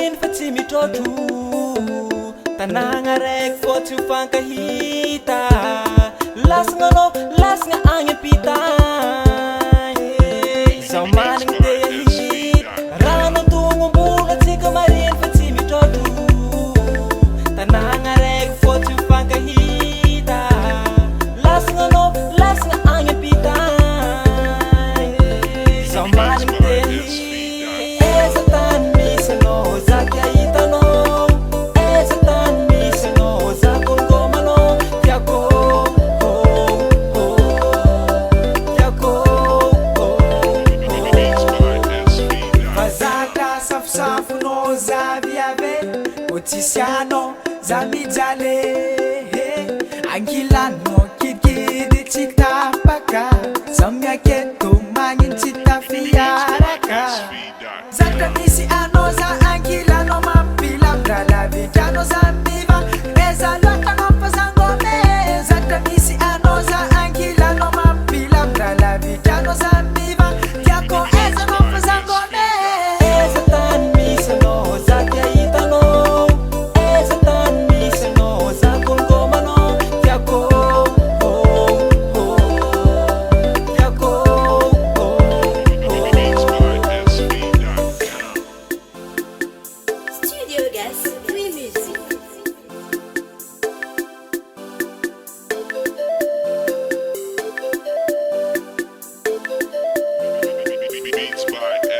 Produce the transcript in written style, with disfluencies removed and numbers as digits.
mariny fa tsy mitrotro tanagna raiky fô tsy mifankahita lasagna anao lasagna agny ampita zaho managny te ahita raha nantogno ambolo atsika mariny fa tsy mitrotro tanagna raiky fô tsy mifankahita lasagna anao lasagna agny ampita zaho managny te ahita eza tany misy anao za ty ahitanao eza tany misy anao za kongomanao tiako Fazaka safosafonao za viave otisianao za mijale angilanao kidikidy tsy tapaka za miaketo magnino tsy tafiaraka zatra misy anao za angilanao mampilambrala vikanao za miva eza loatanao fazangome zatra misy anao za angilanao mampilambrala vikanao za miva tiako eza nao fazangome eza tany misy anao za ty ahitanao eza tany misy anao za kongomanao tiako Studio Gas, Free Music. Beats by